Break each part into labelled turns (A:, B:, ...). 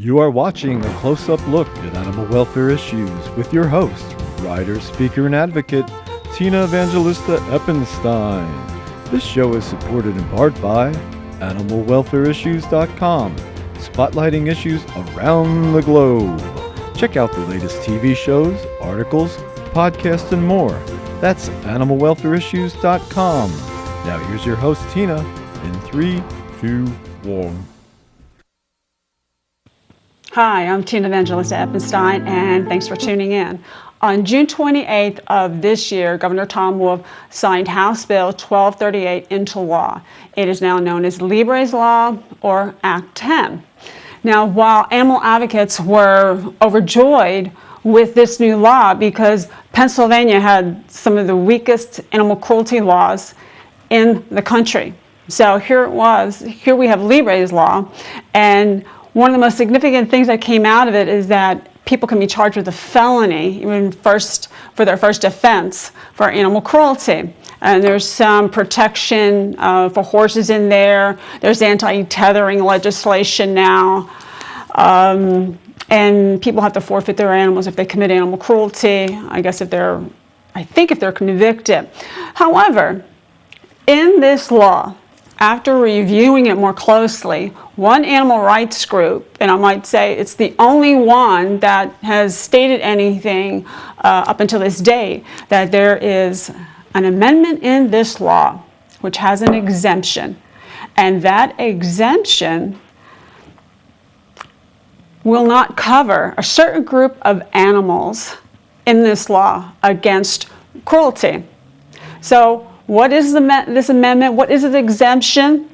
A: You are watching a close-up look at animal welfare issues with your host, writer, speaker, and advocate, Tina Evangelista Eppenstein. This show is supported in part by AnimalWelfareIssues.com, spotlighting issues around the globe. Check out the latest TV shows, articles, podcasts, and more. That's AnimalWelfareIssues.com. Now here's your host, Tina, in 3, 2, 1.
B: Hi, I'm Tina Evangelista Eppenstein, and thanks for tuning in. On June 28th of this year, Governor Tom Wolf signed House Bill 1238 into law. It is now known as Libre's Law, or Act 10. Now, while animal advocates were overjoyed with this new law because Pennsylvania had some of the weakest animal cruelty laws in the country. So here we have Libre's Law, and one of the most significant things that came out of it is that people can be charged with a felony, even for their first offense for animal cruelty. And there's some protection for horses in there. There's anti-tethering legislation now. And people have to forfeit their animals if they commit animal cruelty, if they're convicted. However, in this law, after reviewing it more closely, one animal rights group, and I might say it's the only one that has stated anything up until this date, that there is an amendment in this law which has an exemption. And that exemption will not cover a certain group of animals in this law against cruelty. So what is this amendment? What is the exemption?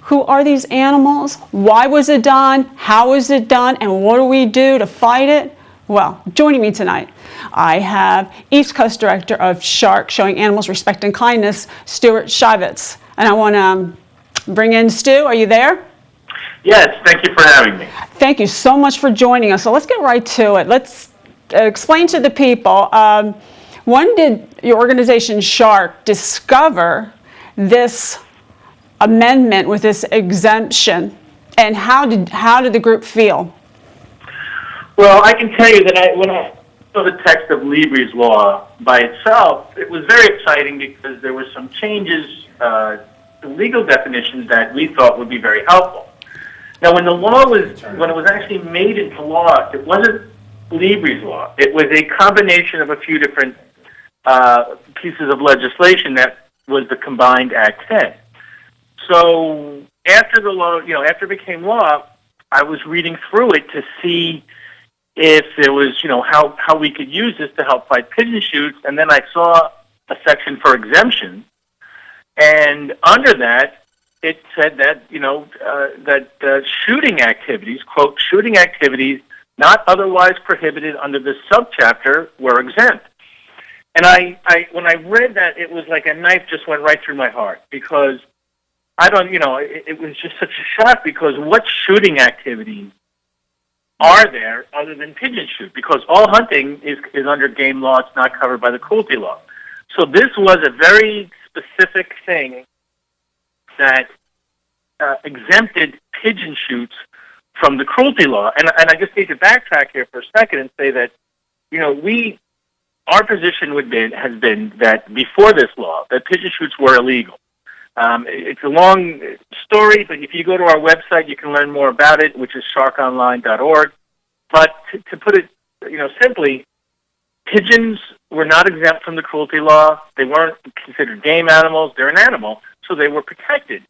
B: Who are these animals? Why was it done? How was it done? And what do we do to fight it? Well, joining me tonight, I have East Coast Director of SHARC, Showing Animals Respect and Kindness, Stuart Shivitz. And I want to bring in Stu. Are you there?
C: Yes, thank you for having me.
B: Thank you so much for joining us. So let's get right to it. Let's explain to the people. When did your organization, SHARC, discover this amendment with this exemption, and how did the group feel?
C: Well, I can tell you that when I saw the text of Libre's Law by itself, it was very exciting because there were some changes to legal definitions that we thought would be very helpful. Now, when it was actually made into law, it wasn't Libre's Law. It was a combination of a few different pieces of legislation that was the combined Act 10. So after the law, after it became law, I was reading through it to see if there was, how we could use this to help fight pigeon shoots, and then I saw a section for exemption, and under that, it said that, shooting activities, quote, shooting activities not otherwise prohibited under this subchapter were exempt. And when I read that, it was like a knife just went right through my heart, because it was just such a shock, because what shooting activities are there other than pigeon shoot? Because all hunting is under game law. It's not covered by the cruelty law. So this was a very specific thing that exempted pigeon shoots from the cruelty law. And I just need to backtrack here for a second and say that, our position has been that before this law, that pigeon shoots were illegal. It's a long story, but if you go to our website, you can learn more about it, which is sharkonline.org. But to put it, simply, pigeons were not exempt from the cruelty law. They weren't considered game animals. They're an animal, so they were protected.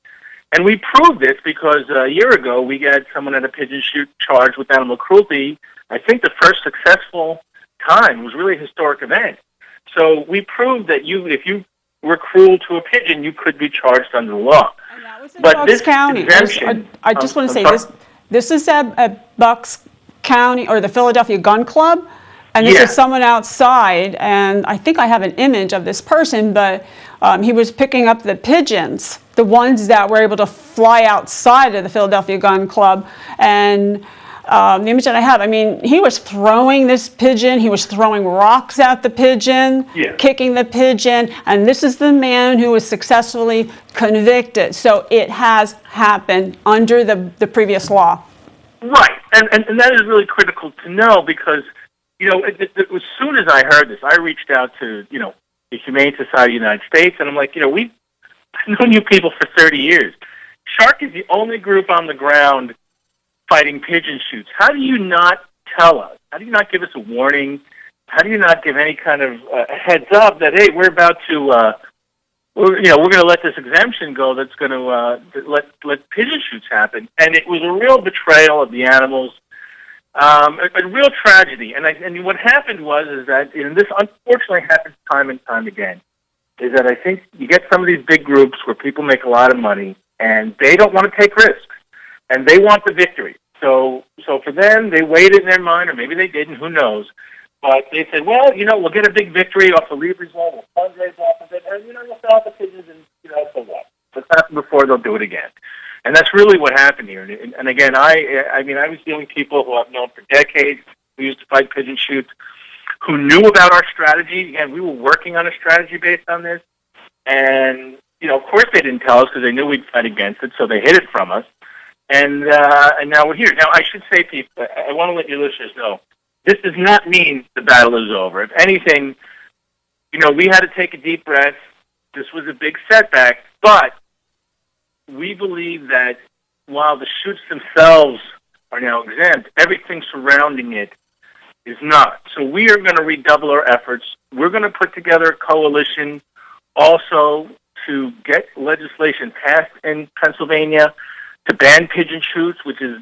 C: And we proved this because a year ago, we had someone at a pigeon shoot charged with animal cruelty. I think the first successful time. It was really a historic event. So we proved that if you were cruel to a pigeon, you could be charged under the law.
B: And that was in Bucks County. I just want to say this is at Bucks County, or the Philadelphia Gun Club, and this is someone outside, and I think I have an image of this person, but he was picking up the pigeons, the ones that were able to fly outside of the Philadelphia Gun Club, and the image that I have, he was throwing this pigeon, he was throwing rocks at the pigeon, kicking the pigeon, and this is the man who was successfully convicted. So it has happened under the previous law.
C: Right. and that is really critical to know because, as soon as I heard this, I reached out to, the Humane Society of the United States, and I'm like, we've known you people for 30 years. Shark is the only group on the ground fighting pigeon shoots. How do you not tell us? How do you not give us a warning? How do you not give any kind of heads up that, hey, we're about to, we're going to let this exemption go that's going to let pigeon shoots happen? And it was a real betrayal of the animals, a real tragedy. And what happened is that, this unfortunately happens time and time again, is that I think you get some of these big groups where people make a lot of money, and they don't want to take risks, and they want the victory. So for them, they weighed it in their mind, or maybe they didn't, who knows. But they said, well, we'll get a big victory off the Libras law, we'll fundraise off of it, and, we'll sell out the pigeons, and, so what? If it's happened before, they'll do it again. And that's really what happened here. And again, I was dealing with people who I've known for decades, who used to fight pigeon shoots, who knew about our strategy. Again, we were working on a strategy based on this. And, of course they didn't tell us because they knew we'd fight against it, so they hid it from us. And now we're here. Now, I should say, people, I want to let your listeners know, this does not mean the battle is over. If anything, we had to take a deep breath. This was a big setback, but we believe that while the shoots themselves are now exempt, everything surrounding it is not. So we are going to redouble our efforts. We're going to put together a coalition also to get legislation passed in Pennsylvania to ban pigeon shoots, which is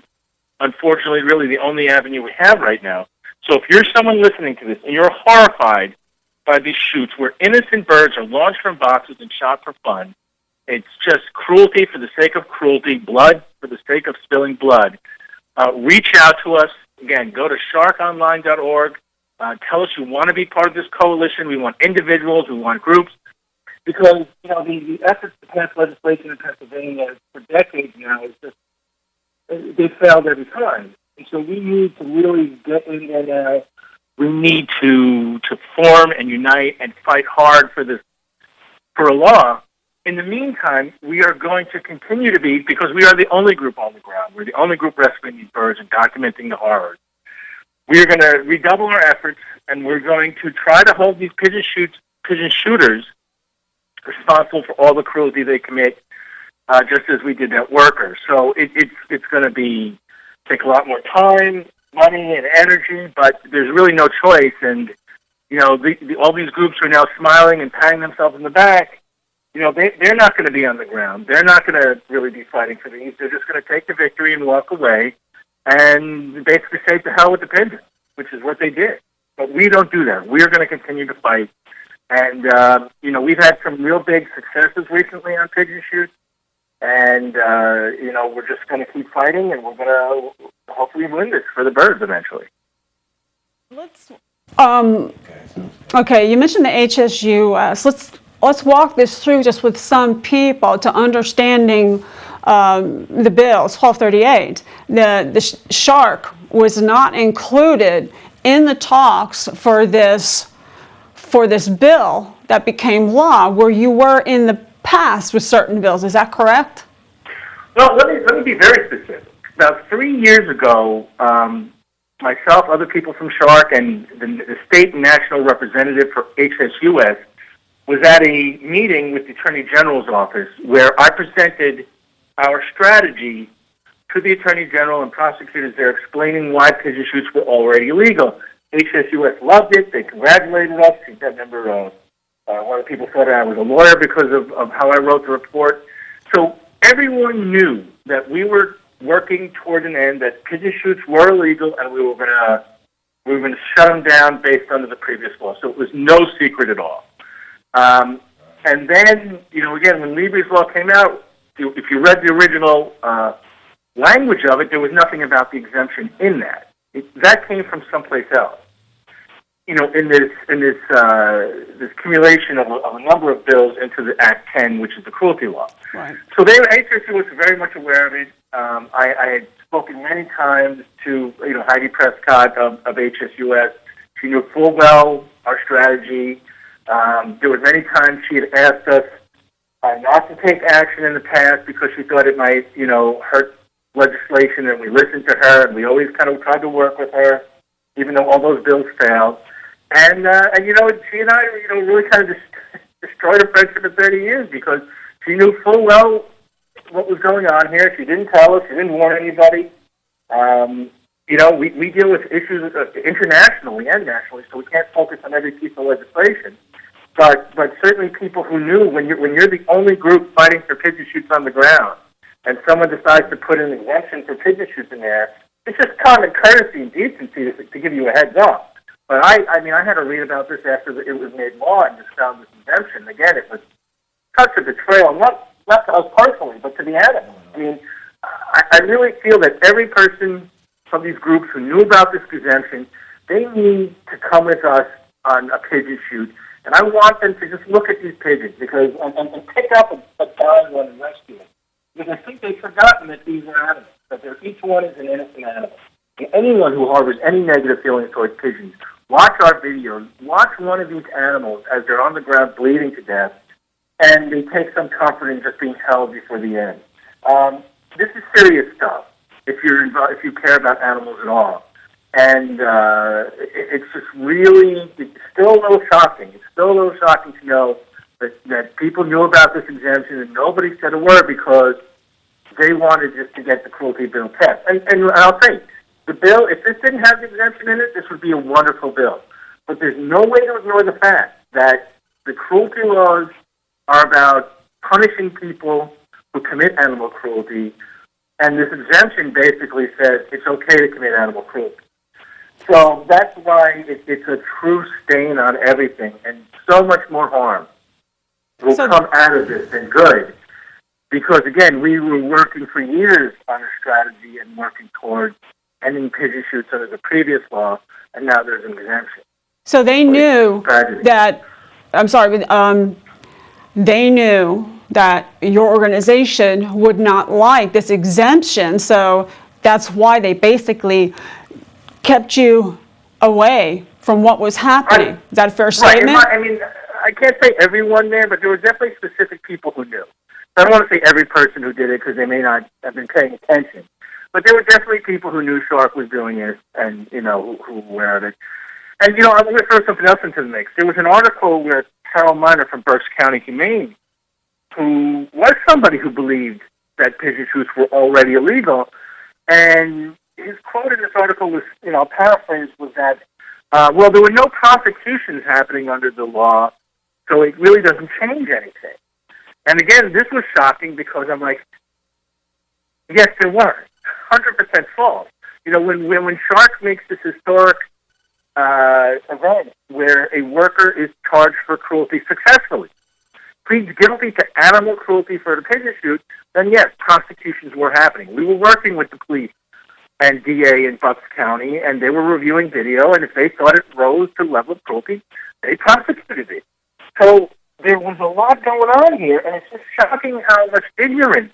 C: unfortunately really the only avenue we have right now. So if you're someone listening to this and you're horrified by these shoots where innocent birds are launched from boxes and shot for fun, it's just cruelty for the sake of cruelty, blood for the sake of spilling blood. Reach out to us. Again, go to sharkonline.org. Tell us you want to be part of this coalition. We want individuals. We want groups. Because, the efforts to pass legislation in Pennsylvania for decades now is just, they failed every time. And so we need to really get in there now. We need to form and unite and fight hard for a law. In the meantime, we are going to continue to be, because we are the only group on the ground. We're the only group rescuing these birds and documenting the horrors. We are going to redouble our efforts, and we're going to try to hold these pigeon shooters responsible for all the cruelty they commit, just as we did that worker. So it's going to take a lot more time, money, and energy, but there's really no choice. And all these groups are now smiling and patting themselves in the back. They're not going to be on the ground. They're not going to really be fighting for these. They're just going to take the victory and walk away and basically say to hell with the pigeons, which is what they did. But we don't do that. We are going to continue to fight. And, we've had some real big successes recently on pigeon shoots. And, we're just going to keep fighting, and we're going to hopefully win this for the birds eventually.
B: Okay, you mentioned the HSUS. Let's walk this through just with some people to understanding the bills, 1238. The shark was not included in the talks for this bill that became law, where you were in the past with certain bills. Is that correct?
C: Well, let me be very specific. About 3 years ago, myself, other people from Shark, and the state and national representative for HSUS was at a meeting with the Attorney General's office where I presented our strategy to the Attorney General and prosecutors there, explaining why pigeon shoots were already illegal. HSUS loved it. They congratulated us. I remember one of the people thought I was a lawyer because of how I wrote the report. So everyone knew that we were working toward an end, that pigeon shoots were illegal, and we were going to shut them down based under the previous law. So it was no secret at all. And then, again, when Libras law came out, if you read the original language of it, there was nothing about the exemption in that. That came from someplace else. In this accumulation of a number of bills into the Act 10, which is the cruelty law.
B: Right.
C: So HSU was very much aware of it. I had spoken many times to Heidi Prescott of HSUS. She knew full well our strategy. There were many times she had asked us not to take action in the past because she thought it might hurt legislation, and we listened to her, and we always kind of tried to work with her, even though all those bills failed. And she and I, really kind of destroyed a friendship for 30 years because she knew full well what was going on here. She didn't tell us. She didn't warn anybody. We deal with issues internationally and nationally, so we can't focus on every piece of legislation. But certainly people who knew when you're the only group fighting for pigeon shoots on the ground, and someone decides to put an exemption for pigeon shoots in there, it's just common courtesy and decency to give you a heads up. But I had to read about this after it was made law and just found this exemption. Again, it was such a betrayal, not to us personally, but to the animals. I mean, I really feel that every person from these groups who knew about this exemption, they need to come with us on a pigeon shoot. And I want them to just look at these pigeons and pick up a dying one and rescue it. Because I think they've forgotten that these are animals, that each one is an innocent animal. And anyone who harbors any negative feelings towards pigeons, watch our videos, watch one of these animals as they're on the ground bleeding to death, and they take some comfort in just being held before the end. This is serious stuff if you care about animals at all. And it's just really, it's still a little shocking. It's still a little shocking to know that people knew about this exemption and nobody said a word because they wanted just to get the cruelty bill passed. And I'll say, the bill, if this didn't have the exemption in it, this would be a wonderful bill. But there's no way to ignore the fact that the cruelty laws are about punishing people who commit animal cruelty, and this exemption basically says it's okay to commit animal cruelty. So that's why it's a true stain on everything, and so much more harm will come out of this than good. Because, again, we were working for years on a strategy and working towards ending pigeon shoots under the previous law, and now there's an exemption.
B: So they knew that, they knew that your organization would not like this exemption, so that's why they basically kept you away from what was happening. Right. Is that a fair statement?
C: Right. I can't say everyone there, but there were definitely specific people who knew. I don't want to say every person who did it because they may not have been paying attention. But there were definitely people who knew Shark was doing it and, who were aware of it. And, I'm going to throw something else into the mix. There was an article where Harold Miner from Berks County Humane, who was somebody who believed that pigeon shoots were already illegal, and his quote in this article was, paraphrased, was that, there were no prosecutions happening under the law, so it really doesn't change anything. And again, this was shocking because I'm like, yes, there were. 100% false. When Shark makes this historic event where a worker is charged for cruelty successfully, pleads guilty to animal cruelty for the pigeon shoot, then yes, prosecutions were happening. We were working with the police and DA in Bucks County, and they were reviewing video, and if they thought it rose to the level of cruelty, they prosecuted it. So there was a lot going on here, and it's just shocking how much ignorance,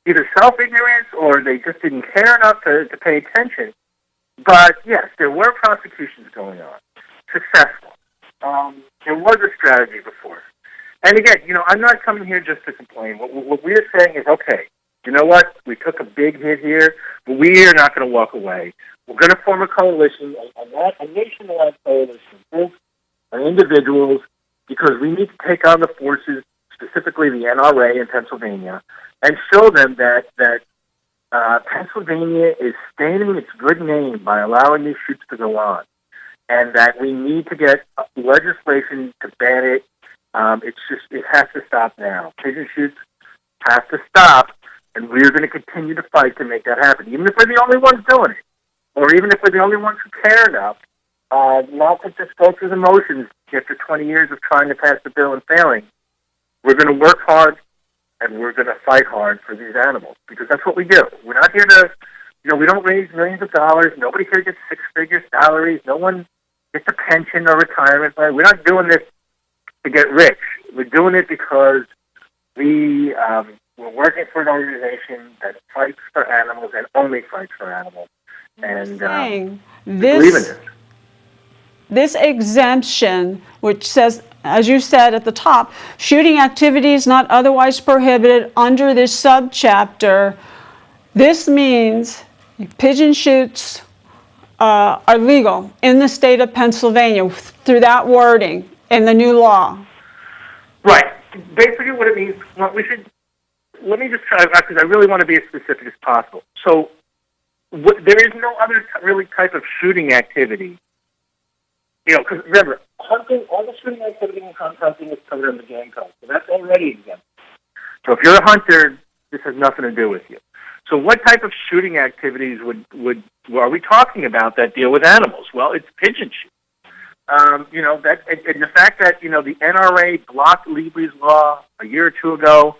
C: either self-ignorance or they just didn't care enough to pay attention. But yes, there were prosecutions going on, successful. There was a strategy before. And again, I'm not coming here just to complain. What we're saying is, okay, you know what? We took a big hit here, but we are not going to walk away. We're going to form a coalition, a nationwide coalition, groups and individuals, because we need to take on the forces, specifically the NRA in Pennsylvania, and show them that Pennsylvania is staining its good name by allowing these shoots to go on, and that we need to get legislation to ban it. It has to stop now. Pigeon shoots have to stop, and we're going to continue to fight to make that happen, even if we're the only ones doing it, or even if we're the only ones who care enough not to just go through the motions after 20 years of trying to pass the bill and failing. We're going to work hard, and we're going to fight hard for these animals, because that's what we do. We're not here to, we don't raise millions of dollars. Nobody here gets six-figure salaries. No one gets a pension or retirement. We're not doing this to get rich. We're doing it because we're working for an organization that fights for animals and only fights for animals. And we believe in it.
B: This exemption, which says, as you said at the top, shooting activities not otherwise prohibited under this subchapter, This means pigeon shoots are legal in the state of Pennsylvania through that wording in the new law.
C: Right. Basically, what it means. Let me just try because I really want to be as specific as possible. So, there is no other really type of shooting activity. Because remember, hunting, all the shooting activity in hunting is covered in the game code, so that's already exempt. So, if you're a hunter, this has nothing to do with you. So, what type of shooting activities are we talking about that deal with animals? Well, it's pigeon shooting. And the fact that the NRA blocked Libre's law a year or two ago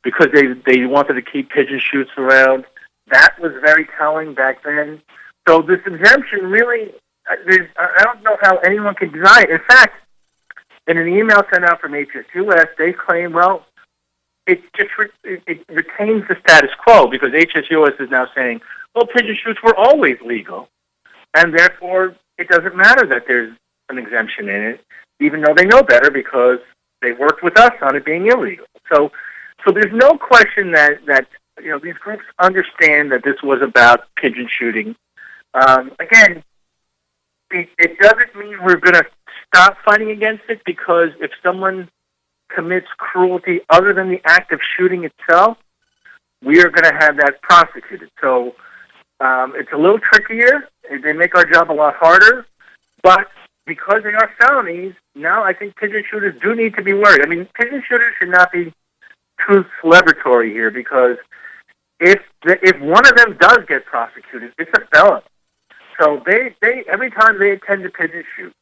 C: because they wanted to keep pigeon shoots around, that was very telling back then. So this exemption really, I don't know how anyone can deny it. In fact, in an email sent out from HSUS, they claim, well, it retains the status quo because HSUS is now saying, well, pigeon shoots were always legal, and therefore it doesn't matter that there's an exemption in it, even though they know better because they worked with us on it being illegal. So there's no question that these groups understand that this was about pigeon shooting. Again, it doesn't mean we're going to stop fighting against it because if someone commits cruelty other than the act of shooting itself, we are going to have that prosecuted. So it's a little trickier. They make our job a lot harder, but because they are felonies, now I think pigeon shooters do need to be worried. I mean, pigeon shooters should not be too celebratory here because if one of them does get prosecuted, it's a felony. So they every time they attend a pigeon shoot,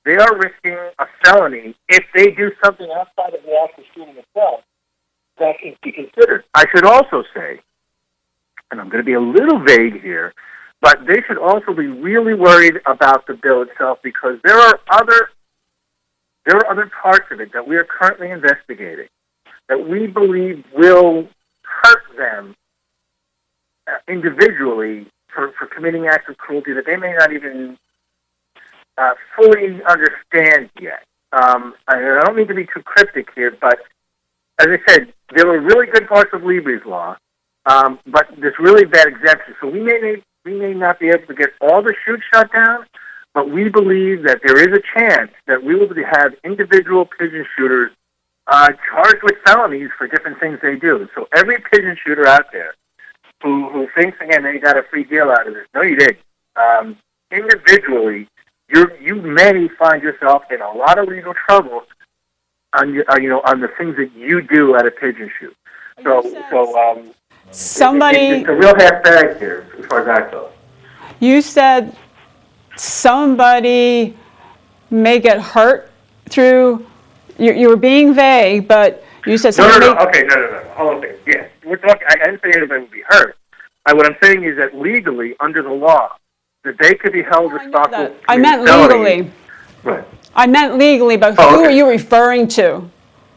C: they are risking a felony if they do something outside of the act of shooting itself that can be considered. I should also say, and I'm going to be a little vague here, but they should also be really worried about the bill itself because there are other parts of it that we are currently investigating that we believe will hurt them individually for committing acts of cruelty that they may not even fully understand yet. I don't mean to be too cryptic here, but as I said, there were really good parts of Libre's law, but there's really bad exemptions. So we may not be able to get all the shoots shut down, but we believe that there is a chance that we will have individual pigeon shooters charged with felonies for different things they do. So every pigeon shooter out there who thinks, again, they got a free deal out of this, no, you didn't. Individually, you may find yourself in a lot of legal trouble on the things that you do at a pigeon shoot.
B: Somebody,
C: it's a real half bag here as far as that goes.
B: You said somebody may get hurt through. You were being vague, but you said somebody.
C: No. Okay, no. Hold on a second. Yes, we're talking. I didn't say anybody would be hurt. What I'm saying is that legally, under the law, that they could be held responsible.
B: I meant legally.
C: Right.
B: I meant legally, but who are you referring to?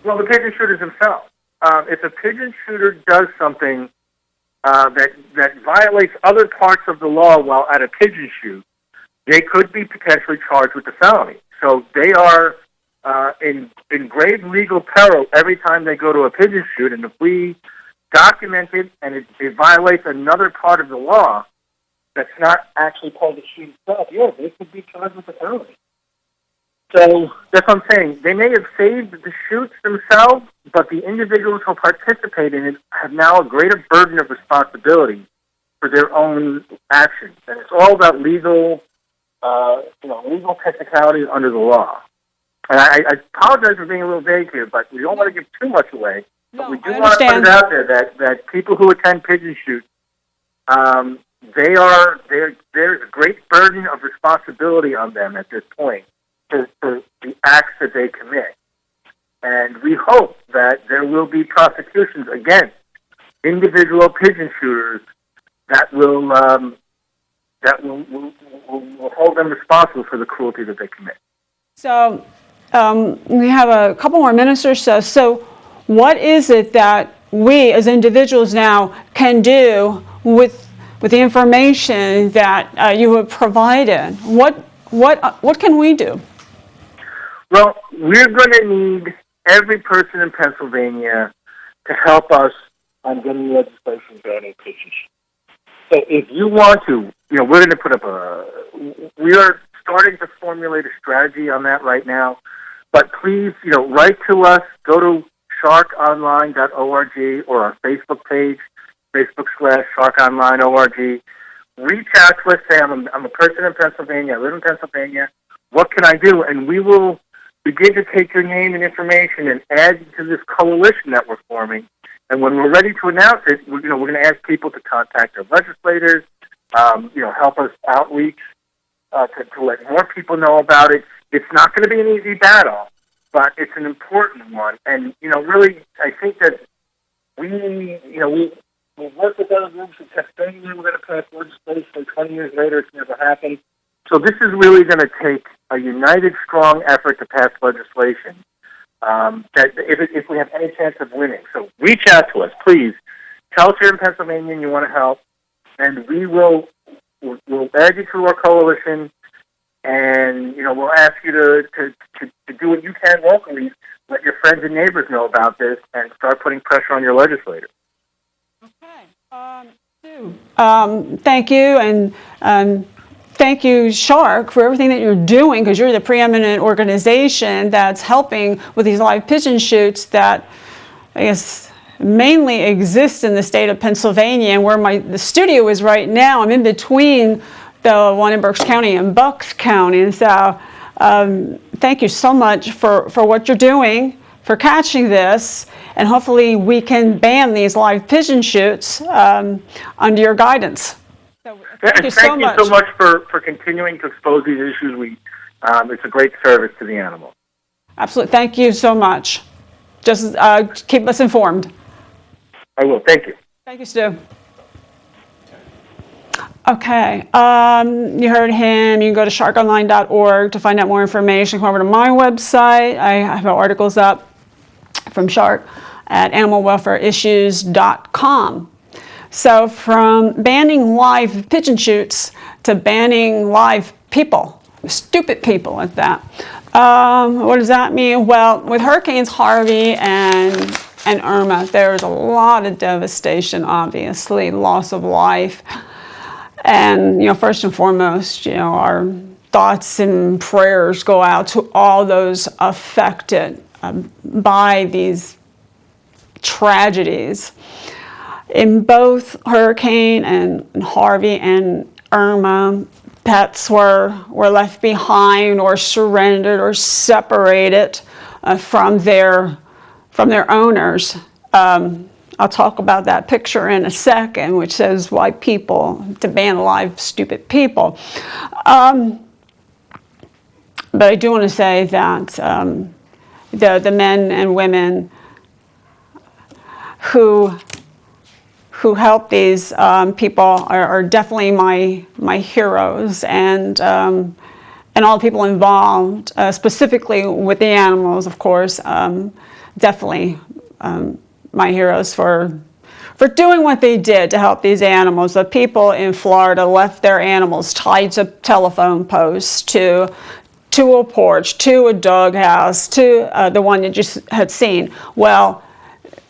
C: Well, the pigeon shooters themselves. If a pigeon shooter does something that violates other parts of the law while at a pigeon shoot, they could be potentially charged with a felony. So they are in grave legal peril every time they go to a pigeon shoot, and if we document it and it violates another part of the law that's not actually part of the shoot itself, they could be charged with a felony. So that's what I'm saying. They may have saved the shoots themselves, but the individuals who participate in it have now a greater burden of responsibility for their own actions. And it's all about legal technicalities under the law. And I apologize for being a little vague here, but we don't want to give too much away. But we do want to put it out there that people who attend pigeon shoots, there's a great burden of responsibility on them at this point for the acts that they commit. And we hope that there will be prosecutions against individual pigeon shooters that will hold them responsible for the cruelty that they commit. So
B: we have a couple more minutes or so. So what is it that we as individuals now can do with the information that you have provided? What can we do?
C: Well, we're going to need every person in Pennsylvania to help us on getting legislation done in pigeon shoot. So if you want to, we're going to put up we are starting to formulate a strategy on that right now. But please, write to us. Go to sharkonline.org or our Facebook page, Facebook.com/sharkonline.org. Reach out to us. Say, I'm a person in Pennsylvania. I live in Pennsylvania. What can I do? And we will begin to take your name and information and add you to this coalition that we're forming. And when we're ready to announce it, we're going to ask people to contact their legislators, help us outreach to let more people know about it. It's not going to be an easy battle, but it's an important one. And, really, I think that we'll work with other groups in Pennsylvania. We're going to pass legislation. 20 years later, it's never happened. So this is really going to take a united, strong effort to pass legislation that if we have any chance of winning. So reach out to us, please. Tell us you're in Pennsylvania and you want to help, and we'll add you to our coalition, and we'll ask you to do what you can locally. Let your friends and neighbors know about this, and start putting pressure on your legislators.
B: Okay. Sue, thank you, and thank you, Shark, for everything that you're doing, because you're the preeminent organization that's helping with these live pigeon shoots that, I guess, mainly exist in the state of Pennsylvania, and where the studio is right now. I'm in between the one in Berks County and Bucks County, and so thank you so much for what you're doing, for catching this, and hopefully we can ban these live pigeon shoots under your guidance. So, thank you so much
C: for continuing to expose these issues. It's a great service to the animal.
B: Absolutely. Thank you so much. Just keep us informed.
C: I will. Thank you.
B: Thank you, Stu. Okay. You heard him. You can go to sharkonline.org to find out more information. Come over to my website. I have articles up from Shark at animalwelfareissues.com. So from banning live pigeon shoots to banning live people, stupid people at that. What does that mean? Well, with Hurricanes Harvey and Irma, there's a lot of devastation, obviously, loss of life. And, first and foremost, our thoughts and prayers go out to all those affected by these tragedies. In both Hurricane and Harvey and Irma, pets were left behind or surrendered or separated from their owners. I'll talk about that picture in a second, which says why people, to ban live stupid people. But I do want to say that the men and women who help these people are definitely my heroes, and all the people involved, specifically with the animals, of course, definitely my heroes for doing what they did to help these animals. The people in Florida left their animals tied to telephone posts, to a porch, to a doghouse, to the one you just had seen. Well,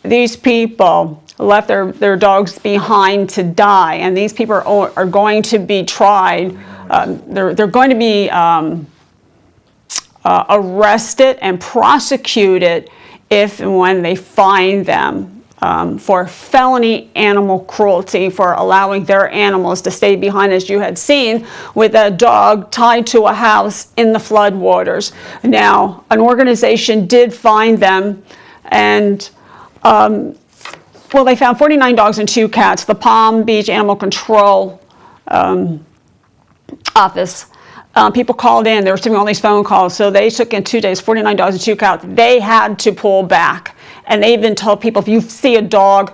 B: these people left their dogs behind to die, and these people are going to be tried. They're going to be arrested and prosecuted if and when they find them for felony animal cruelty, for allowing their animals to stay behind, as you had seen, with a dog tied to a house in the floodwaters. Now, an organization did find them, and they found 49 dogs and 2 cats. The Palm Beach Animal Control office. People called in. They were receiving all these phone calls. So they took in 2 days, 49 dogs and 2 cats. They had to pull back. And they even told people, if you see a dog,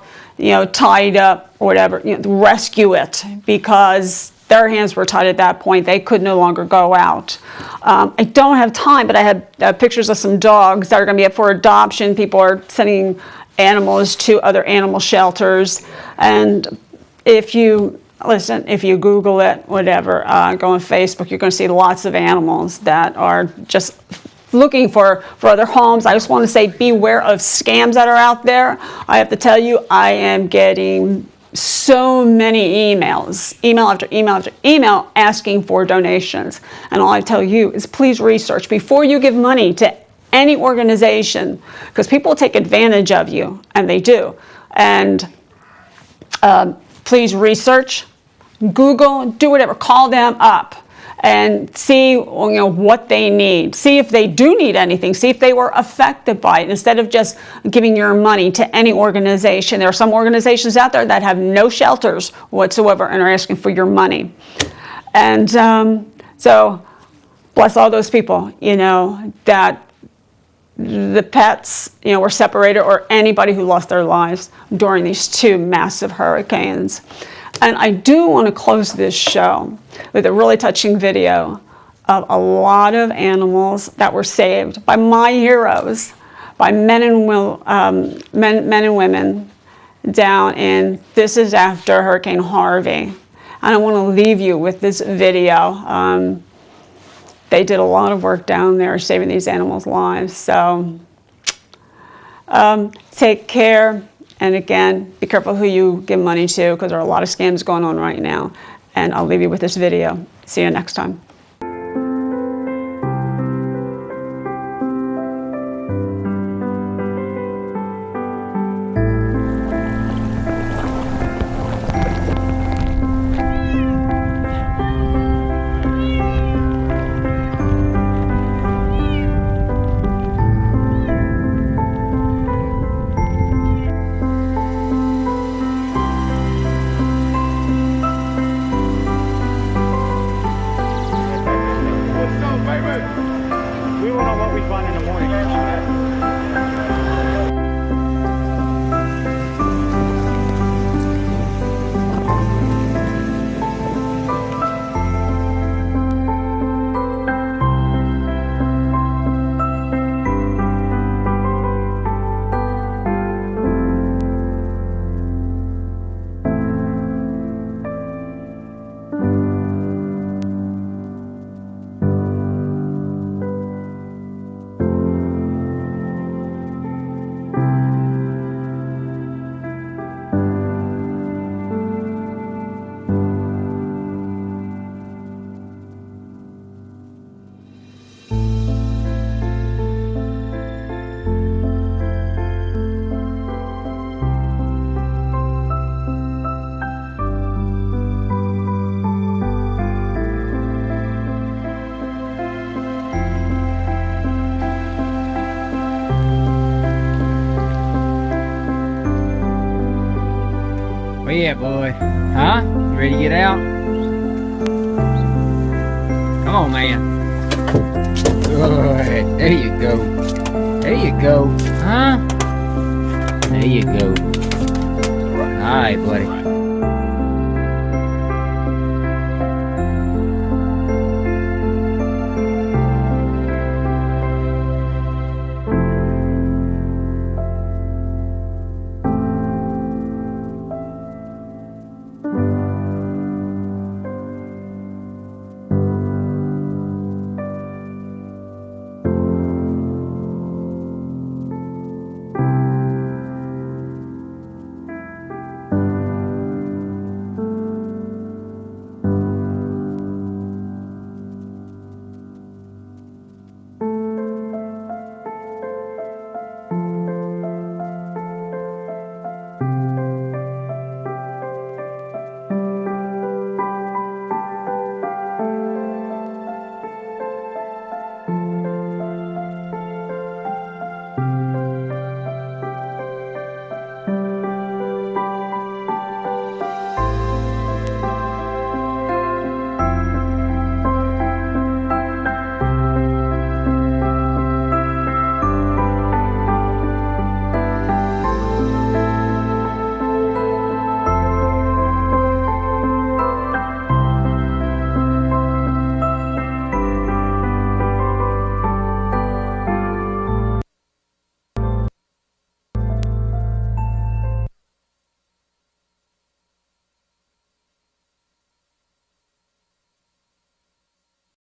B: tied up or whatever, rescue it, because their hands were tied at that point. They could no longer go out. I don't have time, but I had pictures of some dogs that are going to be up for adoption. People are sending animals to other animal shelters. And if you Google it, whatever, go on Facebook, you're going to see lots of animals that are just looking for other homes. I just want to say, beware of scams that are out there. I have to tell you, I am getting so many emails, email after email after email, asking for donations. And all I tell you is please research before you give money to any organization, because people take advantage of you, and they do. And please research, Google, do whatever, call them up and see what they need. See if they do need anything. See if they were affected by it, instead of just giving your money to any organization. There are some organizations out there that have no shelters whatsoever and are asking for your money. And so bless all those people, that the pets, were separated, or anybody who lost their lives during these two massive hurricanes. And I do want to close this show with a really touching video of a lot of animals that were saved by my heroes, by men and women down in, this is after Hurricane Harvey. And I want to leave you with this video. They did a lot of work down there saving these animals' lives. So take care. And again, be careful who you give money to, because there are a lot of scams going on right now. And I'll leave you with this video. See you next time.
D: We went on what we find in the morning.
E: Where you at, boy? Huh? You ready to get out? Come on, man. Good. There you go. There you go. Huh? There you go. All right, buddy.